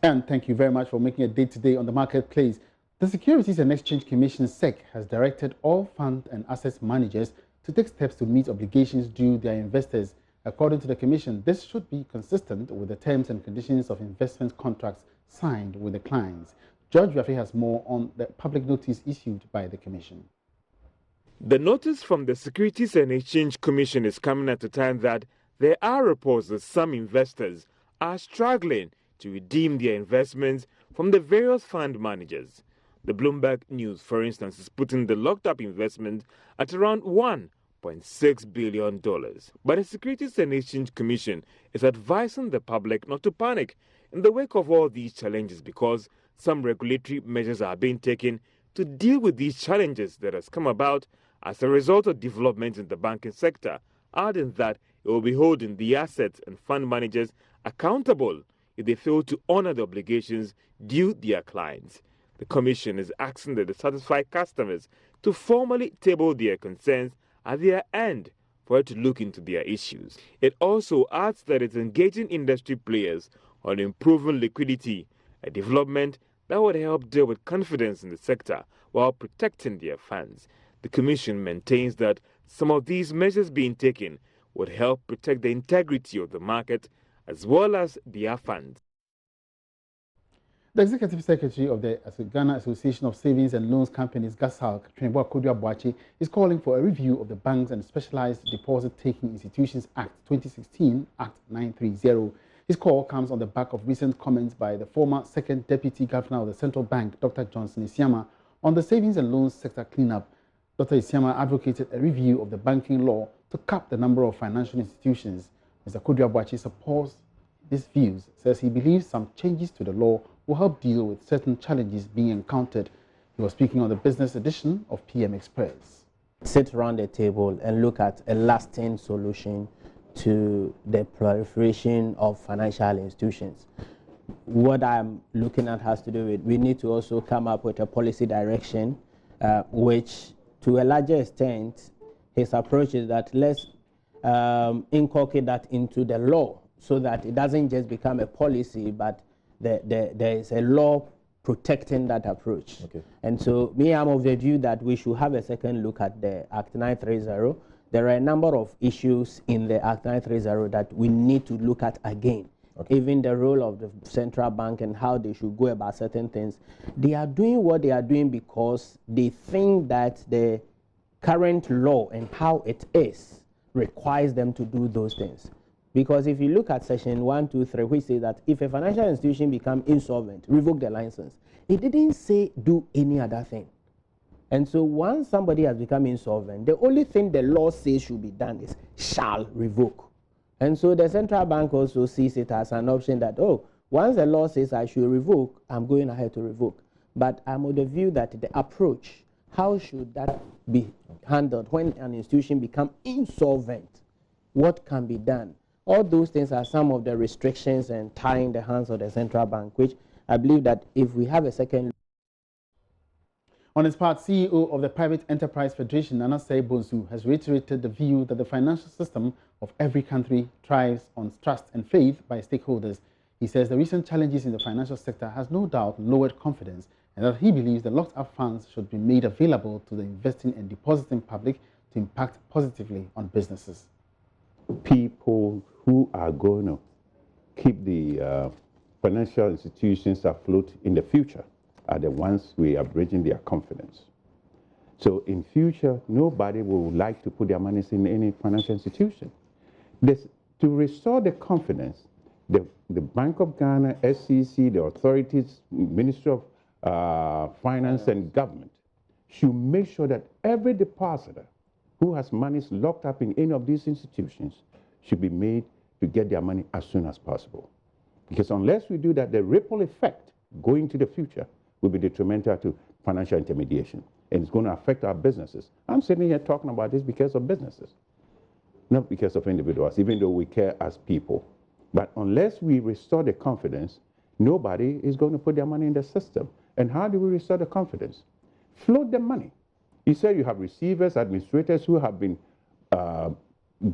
And thank you very much for making a date today on the marketplace. The Securities and Exchange Commission (SEC) has directed all fund and assets managers to take steps to meet obligations due their investors. According to the Commission, this should be consistent with the terms and conditions of investment contracts signed with the clients. George Rafi has more on the public notice issued by the Commission. The notice from the Securities and Exchange Commission is coming at a time that there are reports that some investors are struggling to redeem their investments from the various fund managers. The Bloomberg News, for instance, is putting the locked-up investment at around $1.6 billion. But the Securities and Exchange Commission is advising the public not to panic in the wake of all these challenges because some regulatory measures are being taken to deal with these challenges that has come about as a result of developments in the banking sector, adding that it will be holding the assets and fund managers accountable if they fail to honor the obligations due their clients. The Commission is asking the dissatisfied customers to formally table their concerns at their end for it to look into their issues. It also adds that it's engaging industry players on improving liquidity, a development that would help deal with confidence in the sector while protecting their funds. The Commission maintains that some of these measures being taken would help protect the integrity of the market as well as their funds. The Executive Secretary of the Ghana Association of Savings and Loans Companies, GASALC, Trinidad Kodua Boachi, is calling for a review of the Banks and Specialized Deposit-Taking Institutions Act 2016, Act 930. His call comes on the back of recent comments by the former Second Deputy Governor of the Central Bank, Dr. Johnson Isiama, on the savings and loans sector cleanup. Dr. Isiama advocated a review of the banking law to cap the number of financial institutions. Mr. Kodua Boachi supports these views, says he believes some changes to the law will help deal with certain challenges being encountered. He was speaking on the business edition of PM Express. Sit around the table and look at a lasting solution to the proliferation of financial institutions. What I'm looking at has to do with, we need to also come up with a policy direction, which to a larger extent, his approach is that let's inculcate that into the law so that it doesn't just become a policy, but there is a law protecting that approach. Okay. And so me, I'm of the view that we should have a second look at the Act 930. There are a number of issues in the Act 930 that we need to look at again. Okay. Even the role of the central bank and how they should go about certain things. They are doing what they are doing because they think that the current law and how it is requires them to do those things. Because if you look at section 123, which says that if a financial institution becomes insolvent, revoke the license, it didn't say do any other thing. And so once somebody has become insolvent, the only thing the law says should be done is shall revoke. And so the central bank also sees it as an option that, oh, once the law says I should revoke, I'm going ahead to revoke. But I'm of the view that the approach, how should that be handled when an institution becomes insolvent? What can be done? All those things are some of the restrictions and tying the hands of the central bank, which I believe that if we have a second. On his part, CEO of the Private Enterprise Federation, Anasai Bonsu, has reiterated the view that the financial system of every country thrives on trust and faith by stakeholders. He says the recent challenges in the financial sector has no doubt lowered confidence and that he believes the locked-up funds should be made available to the investing and depositing public to impact positively on businesses. People who are going to keep the financial institutions afloat in the future are the ones we are bridging their confidence. So in future, nobody would like to put their money in any financial institution. To restore the confidence, the Bank of Ghana, SEC, the authorities, Ministry of Finance and Government should make sure that every depositor who has monies locked up in any of these institutions should be made to get their money as soon as possible. Because unless we do that, the ripple effect going to the future will be detrimental to financial intermediation. And it's going to affect our businesses. I'm sitting here talking about this because of businesses, not because of individuals, even though we care as people. But unless we restore the confidence, nobody is going to put their money in the system. And how do we restore the confidence? Float the money. You said you have receivers, administrators who have been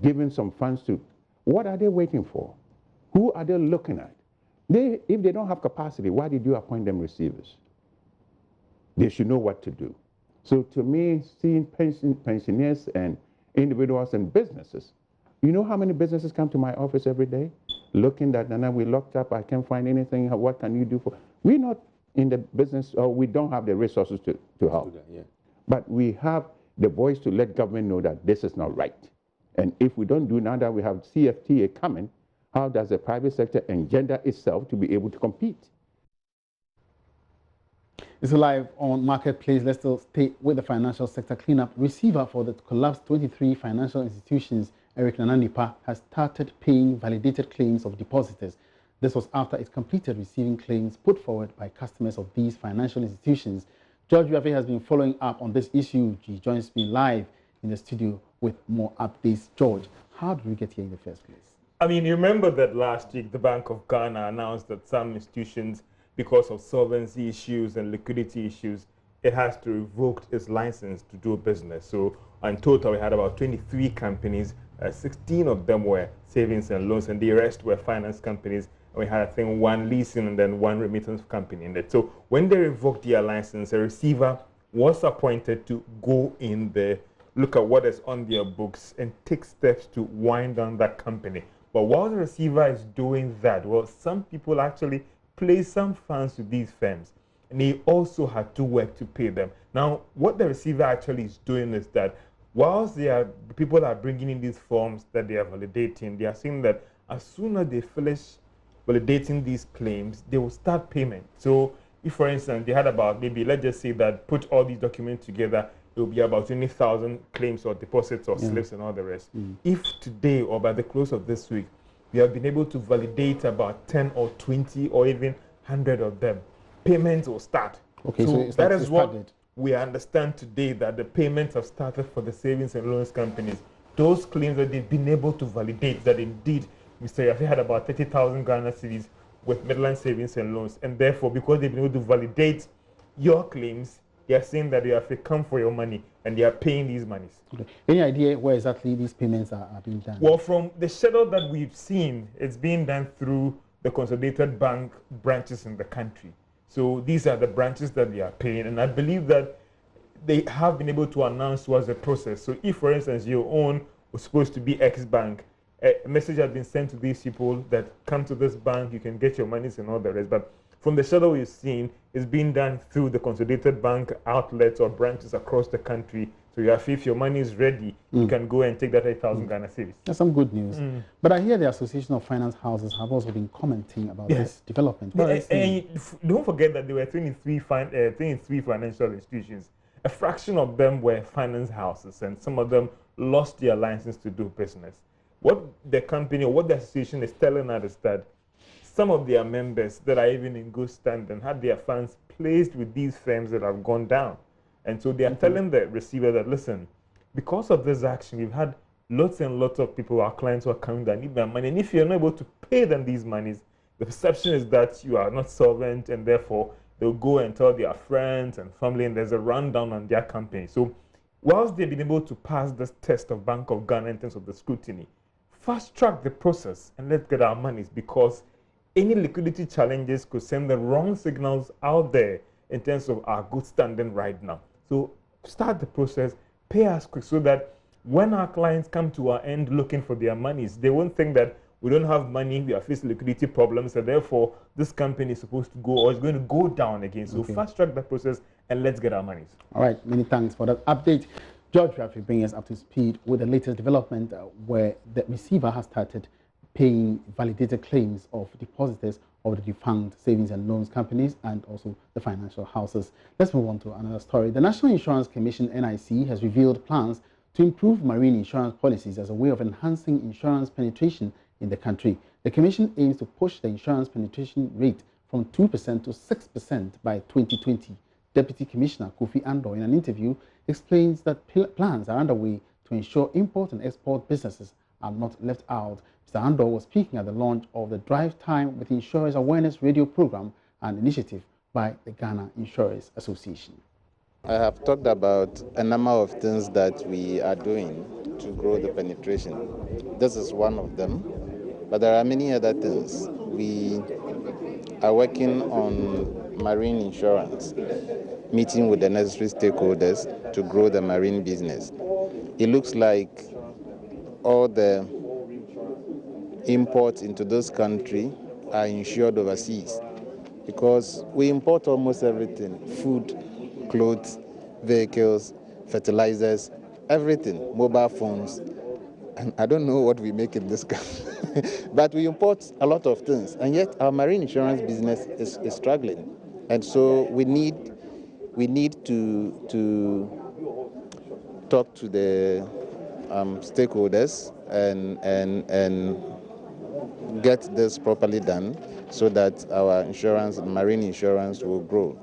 given some funds to. What are they waiting for? Who are they looking at? If they don't have capacity, why did you appoint them receivers? They should know what to do. So to me, seeing pensioners and individuals and businesses, you know how many businesses come to my office every day looking that, Nana, we locked up, I can't find anything, what can you do for? We're not in the business, or we don't have the resources to help. Yeah. But we have the voice to let government know that this is not right. And if we don't do now that we have CFTA coming, how does the private sector engender itself to be able to compete? It's live on Marketplace. Let's still stay with the financial sector cleanup. Receiver for the collapsed 23 financial institutions, Eric Nananipa, has started paying validated claims of depositors. This was after it completed receiving claims put forward by customers of these financial institutions. George Uafe has been following up on this issue. He joins me live in the studio with more updates. George, how did we get here in the first place? I mean, you remember that last week the Bank of Ghana announced that some institutions, because of solvency issues and liquidity issues, it has to revoke its license to do business. So in total, we had about 23 companies. 16 of them were savings and loans, and the rest were finance companies. And we had, I think, one leasing and then one remittance company in it. So when they revoked their license, a receiver was appointed to go in there, look at what is on their books, and take steps to wind down that company. But while the receiver is doing that, well, some people actually place some funds with these firms, and they also had to work to pay them. Now, what the receiver actually is doing is that whilst people are bringing in these forms that they are validating, they are saying that as soon as they finish validating these claims, they will start payment. So if, for instance, they had about, maybe, let's just say that put all these documents together, it will be about 20,000 claims or deposits or slips and all the rest. If today or by the close of this week, we have been able to validate about 10 or 20 or even 100 of them, payments will start. Okay, so that is what we understand today, that the payments have started for the savings and loans companies. Those claims that they've been able to validate that indeed Mr. Yafe had about 30,000 Ghana cedis with Midland Savings and Loans, and therefore, because they've been able to validate your claims, they are saying that you have to come for your money, and they are paying these monies. Okay. Any idea where exactly these payments are being done? Well, from the schedule that we've seen, it's being done through the consolidated bank branches in the country. So these are the branches that they are paying, and I believe that they have been able to announce towards the process. So if, for instance, your own was supposed to be X bank, a message has been sent to these people that come to this bank, you can get your monies and all the rest. But from the schedule we've seen, it's being done through the consolidated bank outlets or branches across the country. So if your money is ready, you can go and take that 8,000 Ghana cedis. That's some good news. But I hear the Association of Finance Houses have also been commenting about this development. And don't forget that there were 23 financial institutions. A fraction of them were finance houses, and some of them lost their license to do business. What the company or what the association is telling us is that some of their members that are even in good standing had their funds placed with these firms that have gone down. And so they are telling the receiver that, listen, because of this action, we've had lots and lots of people, our clients, who are coming that need their money. And if you're not able to pay them these monies, the perception is that you are not solvent, and therefore they'll go and tell their friends and family, and there's a rundown on their company. So whilst they've been able to pass this test of Bank of Ghana in terms of the scrutiny, fast track the process and let's get our monies, because any liquidity challenges could send the wrong signals out there in terms of our good standing right now. So start the process, pay us quick, so that when our clients come to our end looking for their monies, they won't think that we don't have money, we are facing liquidity problems, and therefore this company is supposed to go or is going to go down again. So fast track the process and let's get our monies. All right, many thanks for that update. George Uafe bringing us up to speed with the latest development where the receiver has started paying validated claims of depositors of the defunct savings and loans companies and also the financial houses. Let's move on to another story. The National Insurance Commission, NIC, has revealed plans to improve marine insurance policies as a way of enhancing insurance penetration in the country. The Commission aims to push the insurance penetration rate from 2% to 6% by 2020. Deputy Commissioner Kofi Andor, in an interview, explains that plans are underway to ensure import and export businesses are not left out. Mr. Andor was speaking at the launch of the Drive Time with Insurers Awareness radio program, an initiative by the Ghana Insurers Association. I have talked about a number of things that we are doing to grow the penetration. This is one of them, but there are many other things. We are working on marine insurance, meeting with the necessary stakeholders to grow the marine business. It looks like all the imports into this country are insured overseas because we import almost everything: food, clothes, vehicles, fertilizers, everything, mobile phones. And I don't know what we make in this country, but we import a lot of things, and yet our marine insurance business is struggling. And so we need to talk to the stakeholders and get this properly done so that our marine insurance will grow.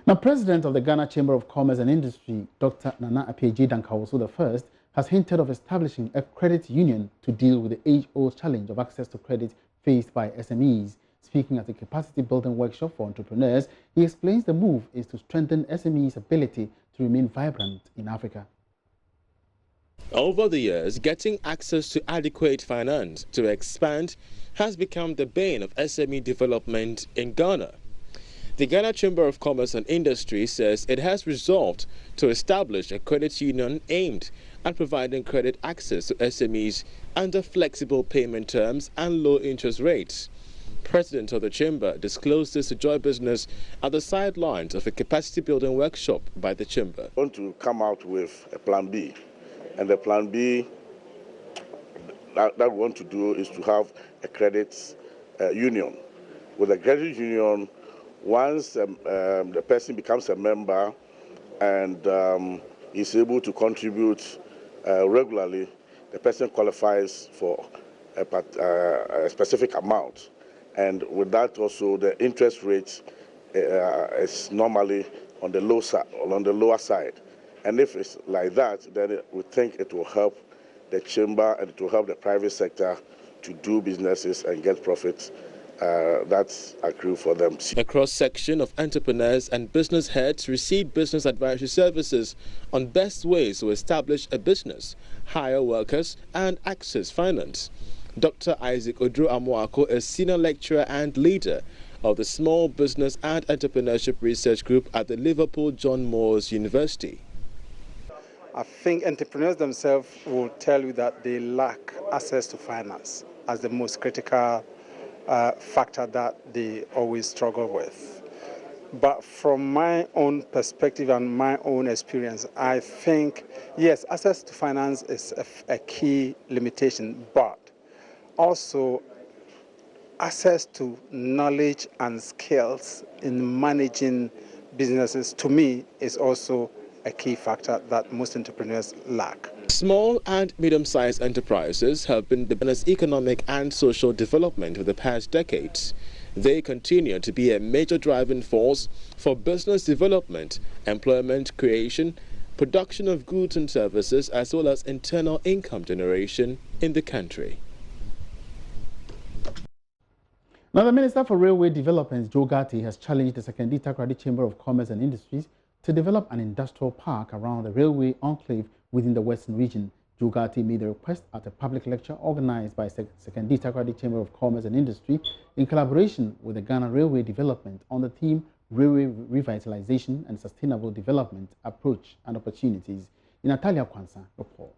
Now, President of the Ghana Chamber of Commerce and Industry, Dr. Nana Appiagyei Dankwa I, has hinted of establishing a credit union to deal with the age-old challenge of access to credit faced by SMEs. Speaking at a capacity-building workshop for entrepreneurs, he explains the move is to strengthen SMEs' ability to remain vibrant in Africa. Over the years, getting access to adequate finance to expand has become the bane of SME development in Ghana. The Ghana Chamber of Commerce and Industry says it has resolved to establish a credit union aimed at providing credit access to SMEs under flexible payment terms and low interest rates. President of the Chamber disclosed this to Joy Business at the sidelines of a capacity building workshop by the Chamber. We want to come out with a plan B, and the plan B that we want to do is to have a credit union. With a credit union, once the person becomes a member and is able to contribute regularly, the person qualifies for a specific amount. And with that also, the interest rate is normally on the lower side. And if it's like that, then we think it will help the chamber and it will help the private sector to do businesses and get profits that accrue for them. A cross-section of entrepreneurs and business heads received business advisory services on best ways to establish a business, hire workers, and access finance. Dr. Isaac Odro Amoako is senior lecturer and leader of the Small Business and Entrepreneurship Research Group at the Liverpool John Moores University. I think entrepreneurs themselves will tell you that they lack access to finance as the most critical factor that they always struggle with. But from my own perspective and my own experience, I think, yes, access to finance is a key limitation, but also access to knowledge and skills in managing businesses, to me, is also a key factor that most entrepreneurs lack. Small and medium-sized enterprises have been the Ghana's economic and social development for the past decades. They continue to be a major driving force for business development, employment creation, production of goods and services, as well as internal income generation in the country. Now, the Minister for Railway Development, Joe Gatti, has challenged the Sekondi Takoradi Chamber of Commerce and Industries to develop an industrial park around the railway enclave within the Western region. Joe Gatti made the request at a public lecture organized by Sekondi Takoradi Chamber of Commerce and Industry in collaboration with the Ghana Railway Development on the theme Railway Revitalization and Sustainable Development Approach and Opportunities. Natalia Kwansa reports.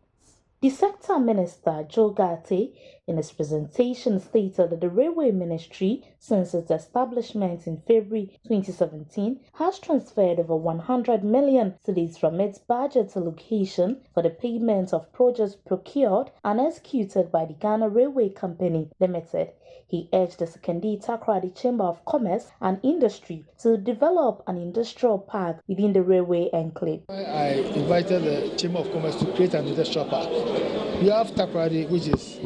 The sector minister, Joe Gatti, in his presentation stated that the Railway Ministry, since its establishment in February 2017, has transferred over 100 million cedis from its budget allocation for the payment of projects procured and executed by the Ghana Railway Company Limited. He urged the Sekondi Takoradi Chamber of Commerce and Industry to develop an industrial park within the railway enclave. I invited the Chamber of Commerce to create an industrial park. You have Takoradi, which is,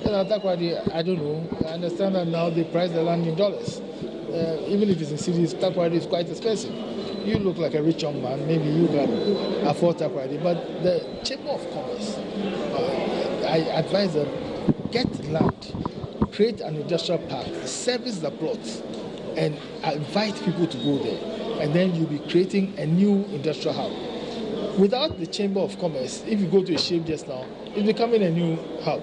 Takoradi, I don't know. I understand that now they price the land in dollars. Even if it's in cities, Takoradi is quite expensive. You look like a rich young man, maybe you can afford Takoradi. But the Chamber of Commerce, I advise them, get land, create an industrial park, service the plots, and invite people to go there. And then you'll be creating a new industrial hub. Without the Chamber of Commerce, if you go to a shape just now, it's becoming a new hub.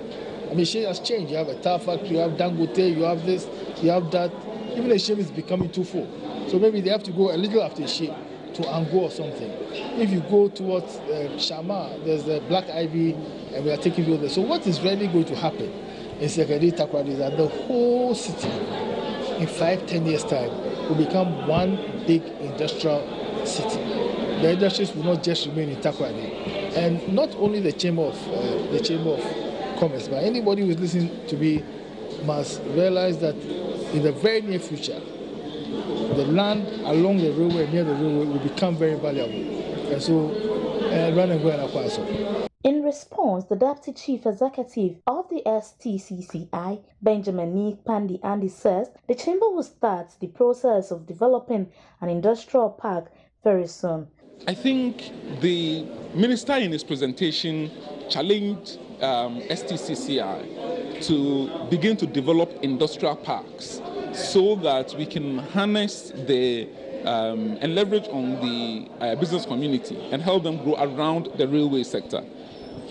I mean, shape has changed. You have a tire factory, you have Dangote, you have this, you have that. Even the shape is becoming too full. So maybe they have to go a little after shape to Ango or something. If you go towards Shama, there's the Black Ivy, and we are taking you there. So what is really going to happen in Sekedi Takoradi is that the whole city, in 5-10 years' time, will become one big industrial city. The industries will not just remain in Takoradi. And not only the Chamber of Commerce, but anybody who is listening to me must realize that in the very near future, the land along the railway, near the railway, will become very valuable. And so, run and go and acquire some. In response, the Deputy Chief Executive of the STCCI, Benjamin Nick Pandi Andy, says the Chamber will start the process of developing an industrial park very soon. I think the Minister in his presentation challenged STCCI to begin to develop industrial parks so that we can harness the and leverage on the business community and help them grow around the railway sector.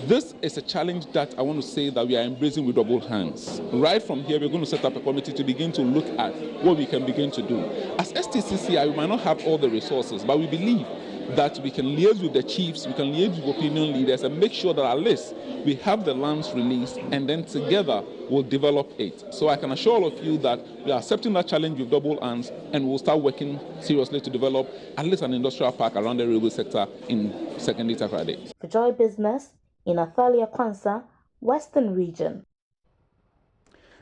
This is a challenge that I want to say that we are embracing with double hands. Right from here, we're going to set up a committee to begin to look at what we can begin to do. As STCCI, we might not have all the resources, but we believe that we can liaise with the chiefs, we can liaise with opinion leaders and make sure that at least we have the lands released and then together we'll develop it. So I can assure all of you that we are accepting that challenge with double hands and we'll start working seriously to develop at least an industrial park around the railway sector in Sekedi Takoradi. For Joy Business, in Athalia Kwanza, Western Region.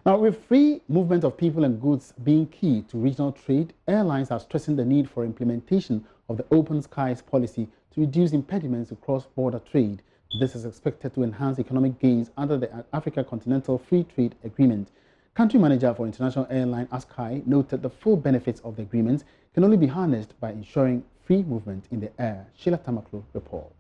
Now, with free movement of people and goods being key to regional trade, airlines are stressing the need for implementation of the Open Skies policy to reduce impediments to cross-border trade. This is expected to enhance economic gains under the Africa Continental Free Trade Agreement. Country Manager for International Airline ASKAI noted the full benefits of the agreement can only be harnessed by ensuring free movement in the air. Sheila Tamaklo reports.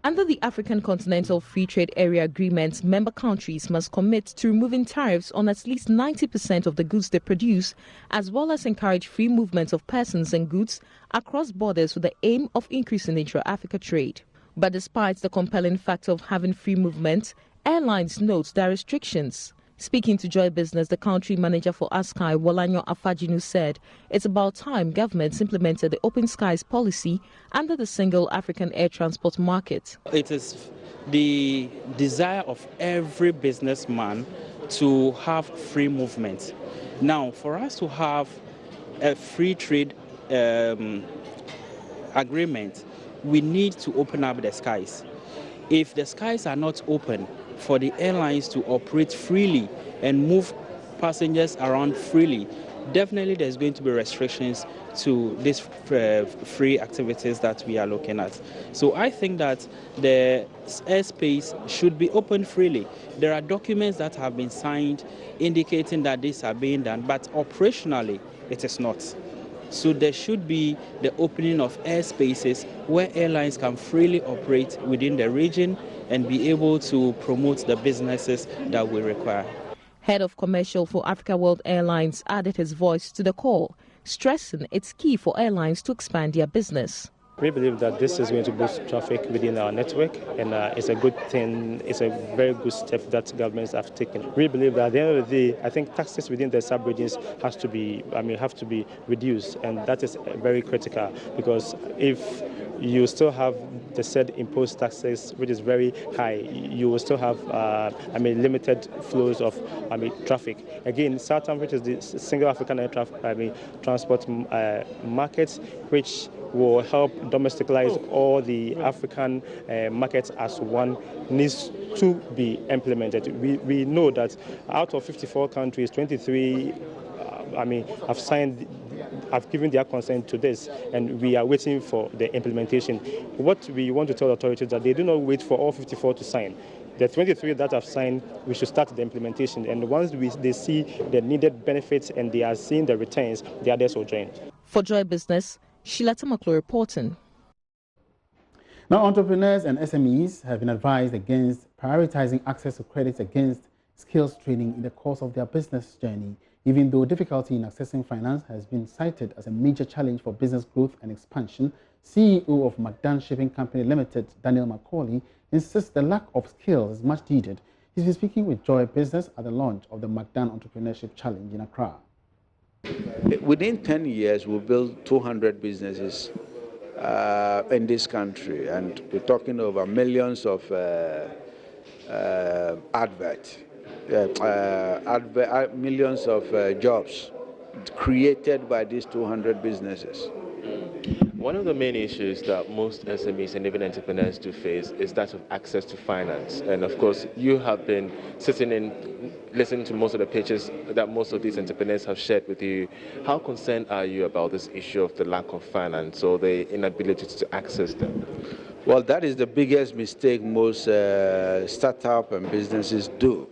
Under the African Continental Free Trade Area Agreement, member countries must commit to removing tariffs on at least 90% of the goods they produce, as well as encourage free movement of persons and goods across borders with the aim of increasing intra-Africa trade. But despite the compelling factor of having free movement, airlines note there are restrictions. Speaking to Joy Business, the country manager for ASKAI, Wolanyo Afajinu, said it's about time governments implemented the Open Skies policy under the single African air transport market. It is the desire of every businessman to have free movement. Now, for us to have a free trade agreement, we need to open up the skies. If the skies are not open for the airlines to operate freely and move passengers around freely, definitely there's going to be restrictions to these free activities that we are looking at. So I think that the airspace should be open freely. There are documents that have been signed indicating that these are being done, but operationally it is not. So there should be the opening of airspaces where airlines can freely operate within the region and be able to promote the businesses that we require. Head of Commercial for Africa World Airlines added his voice to the call, stressing it's key for airlines to expand their business. We believe that this is going to boost traffic within our network, and it's a good thing. It's a very good step that governments have taken. We believe that at the end of the day, I think taxes within the sub-regions have to be reduced, and that is very critical, because if you still have the said imposed taxes, which is very high, you will still have limited flows of traffic. Again, SATAM, which is the single African air transport market, which will help domesticize all the African markets as one, needs to be implemented. We know that out of 54 countries, 23 have given their consent to this, and we are waiting for the implementation. What we want to tell authorities is that they do not wait for all 54 to sign. The 23 that have signed, we should start the implementation, and once they see the needed benefits and they are seeing the returns, the others will join. For Joy Business, Sheila Tamaklo reporting. Now, entrepreneurs and SMEs have been advised against prioritizing access to credit against skills training in the course of their business journey, even though difficulty in accessing finance has been cited as a major challenge for business growth and expansion. CEO of McDan Shipping Company Limited, Daniel Macaulay, insists the lack of skills is much needed. He's been speaking with Joy Business at the launch of the Magdan Entrepreneurship Challenge in Accra. Within 10 years, we'll build 200 businesses in this country, and we're talking over millions of millions of jobs created by these 200 businesses. One of the main issues that most SMEs and even entrepreneurs do face is that of access to finance. And of course, you have been sitting in, listening to most of the pitches that most of these entrepreneurs have shared with you. How concerned are you about this issue of the lack of finance or the inability to access them? Well, that is the biggest mistake most startup and businesses do.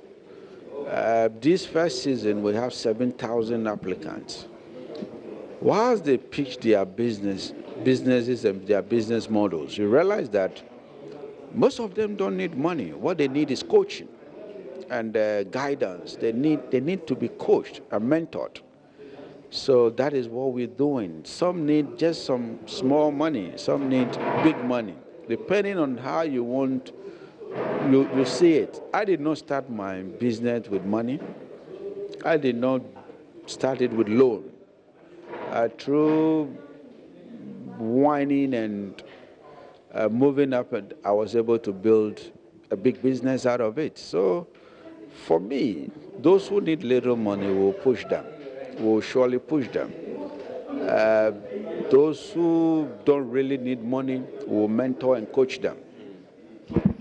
This first season, we have 7,000 applicants. Whilst they pitch their businesses and their business models, you realize that most of them don't need money. What they need is coaching and guidance. They need to be coached and mentored. So that is what we're doing. Some need just some small money. Some need big money, depending on how you want. You see it. I did not start my business with money. I did not start it with loan. Through whining and moving up, and I was able to build a big business out of it. So for me, those who need little money will push them, will surely push them. Those who don't really need money will mentor and coach them.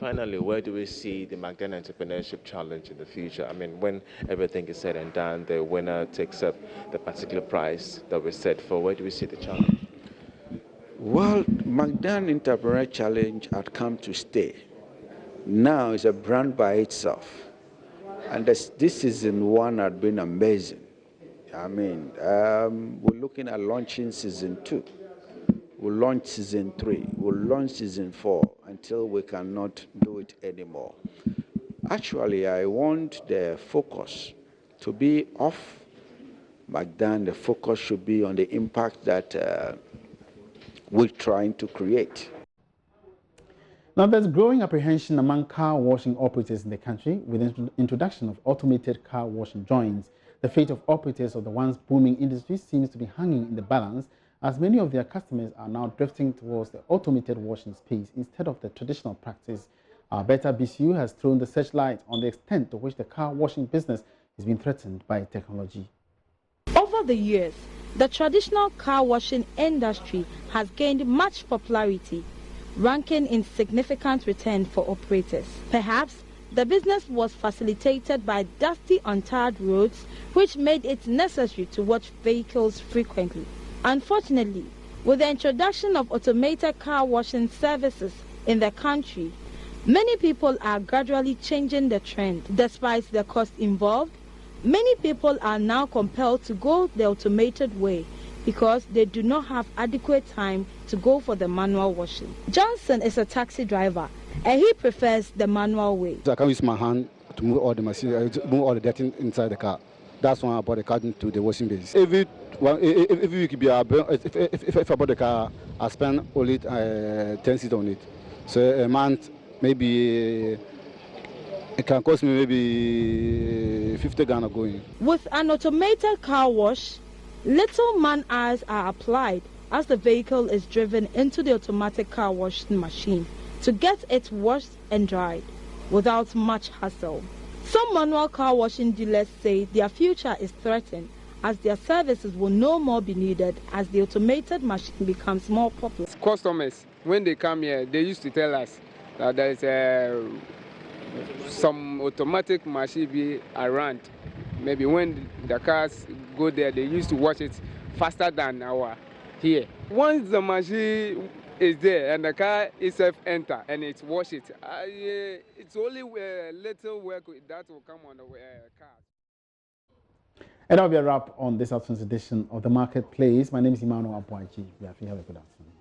Finally, where do we see the Magdan Entrepreneurship Challenge in the future? I mean, when everything is said and done, the winner takes up the particular prize that we set for. Where do we see the challenge? Well, Magdan Entrepreneur Challenge had come to stay. Now it's a brand by itself. And this season one had been amazing. I mean, we're looking at launching season 2. We'll launch season 3. We'll launch season 4 until we cannot do it anymore. Actually, I want the focus to be off Magdan. The focus should be on the impact that we're trying to create. Now, there's growing apprehension among car washing operators in the country with the introduction of automated car washing joints. The fate of operators of the once booming industry seems to be hanging in the balance, as many of their customers are now drifting towards the automated washing space instead of the traditional practice. Our Better BCU has thrown the searchlight on the extent to which the car washing business is being threatened by technology. Over the years, the traditional car washing industry has gained much popularity, ranking in significant return for operators. Perhaps the business was facilitated by dusty, untarred roads, which made it necessary to watch vehicles frequently. Unfortunately, with the introduction of automated car washing services in the country, many people are gradually changing the trend. Despite the cost involved, many people are now compelled to go the automated way because they do not have adequate time to go for the manual washing. Johnson is a taxi driver and he prefers the manual way. I can use my hand to move all the machine, move all the dirt inside the car. That's why I bought the car into the washing base. If I bought the car, I spend only 10 cents on it. So a month, maybe it can cost me maybe 50 Ghana going. With an automated car wash, little man hours are applied as the vehicle is driven into the automatic car washing machine to get it washed and dried without much hassle. Some manual car washing dealers say their future is threatened as their services will no more be needed as the automated machine becomes more popular. Customers, when they come here, they used to tell us that there is some automatic machine be around. Maybe when the cars go there, they used to wash it faster than our here. Once the machine is there and the car itself enter and it wash it, it's only little work that will come on the car. And that'll be a wrap on this afternoon's edition of The Marketplace. My name is Emmanuel Abuaji. We have a good afternoon.